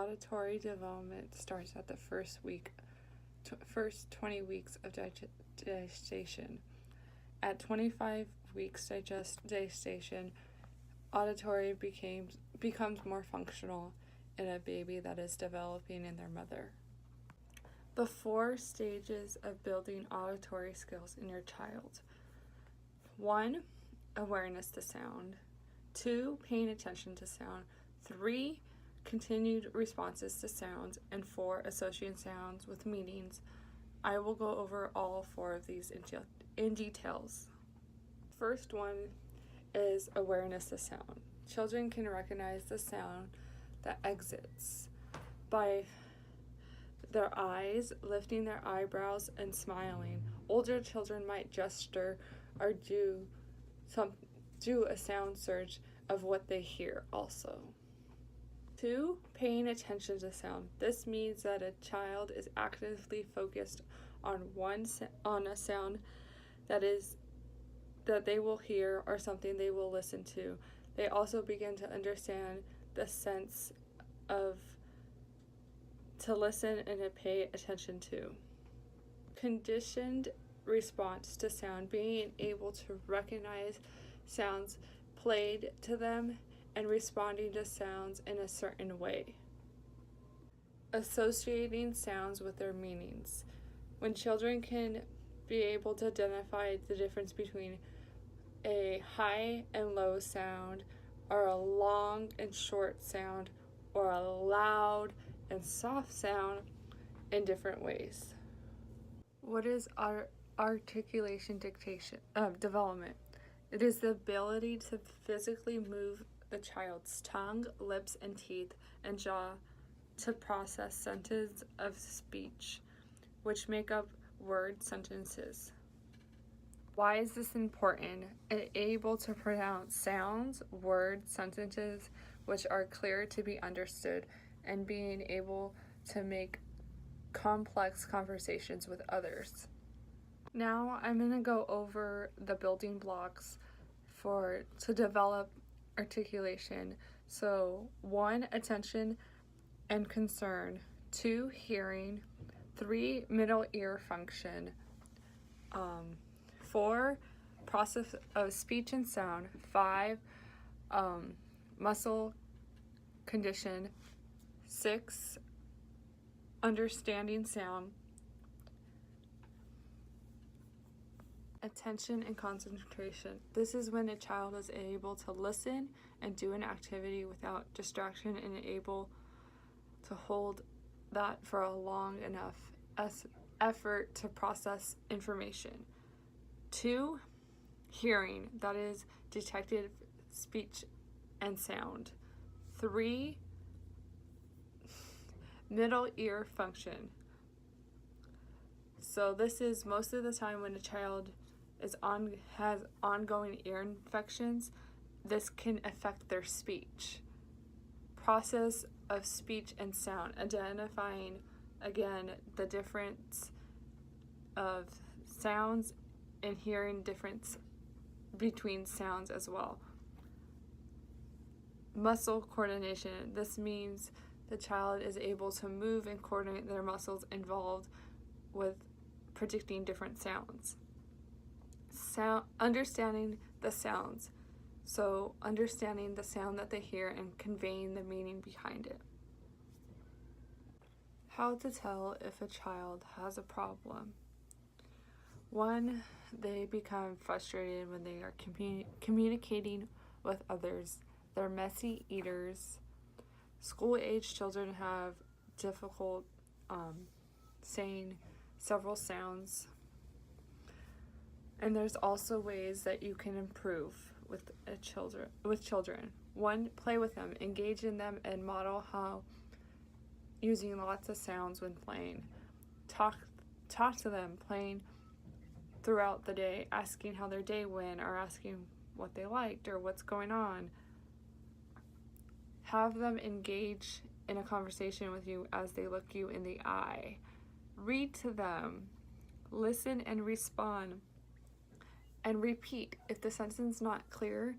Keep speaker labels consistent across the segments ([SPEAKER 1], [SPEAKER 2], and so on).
[SPEAKER 1] auditory development starts at the first 20 weeks of gestation. At 25 weeks gestation, auditory becomes more functional in a baby that is developing in their mother. The 4 stages of building auditory skills in your child. 1. Awareness to sound. 2. Paying attention to sound. 3. Continued responses to sounds. And 4. Associating sounds with meanings. I will go over all 4 of these in details. First one is awareness to sound. Children can recognize the sound that exits by their eyes, lifting their eyebrows, and smiling. Older children might gesture or do a sound search of what they hear also. 2. Paying attention to sound. This means that a child is actively focused on a sound that they will hear or something they will listen to. They also begin to understand the sense of to listen and to pay attention to. Conditioned response to sound, being able to recognize sounds played to them and responding to sounds in a certain way. Associating sounds with their meanings. When children can be able to identify the difference between a high and low sound, or a long and short sound, or a loud and soft sound in different ways. What is articulation development? It is the ability to physically move the child's tongue, lips, and teeth and jaw to process sentences of speech, which make up word sentences. Why is this important? Able to pronounce sounds, words, sentences which are clear to be understood, and being able to make complex conversations with others. Now I'm going to go over the building blocks to develop articulation. So 1, attention and concern. 2, hearing. 3, middle ear function. 4, process of speech and sound. 5, muscle condition. 6, understanding sound. Attention and concentration. This is when a child is able to listen and do an activity without distraction and able to hold that for a long enough effort to process information. 2, hearing. That is detected speech and sound. 3, middle ear function. So this is most of the time when a child has ongoing ear infections, this can affect their speech. Process of speech and sound, identifying again the difference of sounds and hearing difference between sounds as well. Muscle coordination. This means the child is able to move and coordinate their muscles involved with predicting different sounds. Understanding the sounds. So understanding the sound that they hear and conveying the meaning behind it. How to tell if a child has a problem. 1, they become frustrated when they are communicating with others. They're messy eaters. School-age children have difficult saying several sounds. And there's also ways that you can improve with children. 1, play with them, engage in them, and model how using lots of sounds when playing. Talk to them, playing throughout the day, asking how their day went, or asking what they liked or what's going on. Have them engage in a conversation with you as they look you in the eye. Read to them, listen and respond, and repeat. If the sentence is not clear,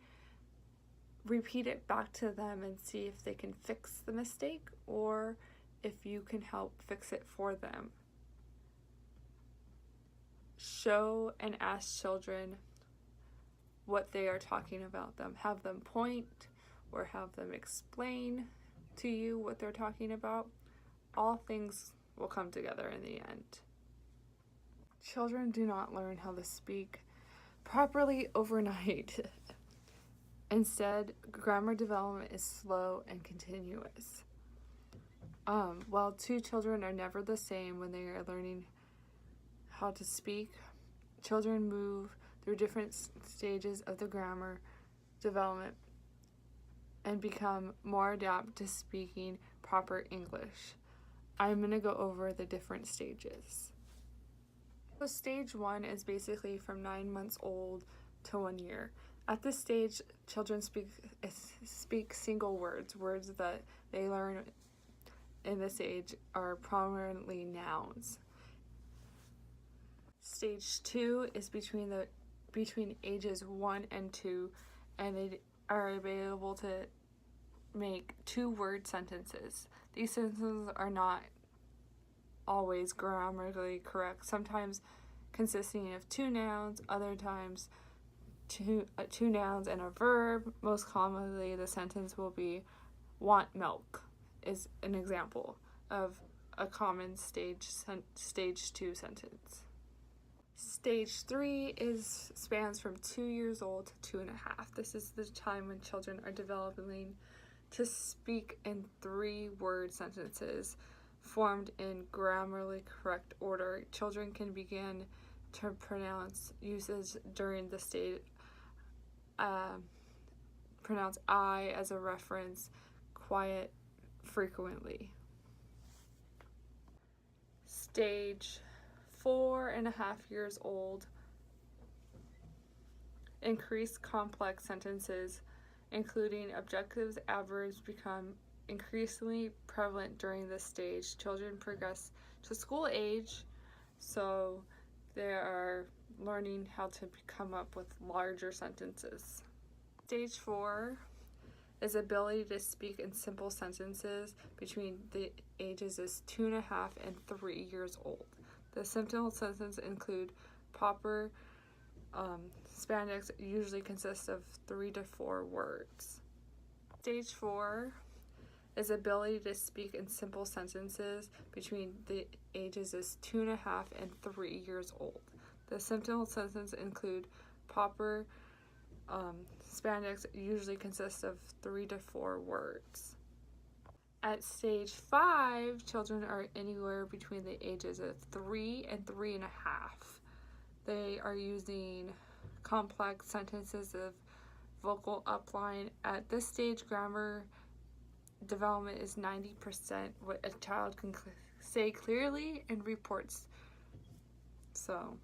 [SPEAKER 1] repeat it back to them and see if they can fix the mistake or if you can help fix it for them. Show and ask children what they are talking about them. Have them point or have them explain to you what they're talking about. All things will come together in the end. Children do not learn how to speak properly overnight. Instead, grammar development is slow and continuous. While two children are never the same when they are learning how to speak, children move through different stages of the grammar development and become more adept to speaking proper English. I'm going to go over the different stages. So stage 1 is basically from 9 months old to 1 year. At this stage, children speak single words. Words that they learn in this age are prominently nouns. Stage 2 is between ages 1 and 2, and they are able to make 2-word sentences. These sentences are not always grammatically correct, sometimes consisting of 2 nouns, other times two nouns and a verb. Most commonly, the sentence will be "want milk" is an example of a common stage 2 sentence. Stage 3 spans from 2 years old to 2.5. This is the time when children are developing to speak in 3-word sentences formed in grammatically correct order. Children can begin to pronounce uses during the stage, pronounce I as a reference, quiet frequently. Stage 4.5 years old, increased complex sentences, including adjectives, adverbs, become increasingly prevalent during this stage. Children progress to school age, so they are learning how to come up with larger sentences. Stage 4 is ability to speak in simple sentences between the ages of 2.5 and 3 years old. The simple sentences include proper Spanish, usually consists of 3 to 4 words. Stage 4 is ability to speak in simple sentences between the ages of 2.5 and 3 years old. The simple sentences include proper Spanish, usually consists of 3 to 4 words. At stage 5, children are anywhere between the ages of 3 and 3.5. They are using complex sentences of vocal upline. At this stage, grammar development is 90% what a child can say clearly and reports. So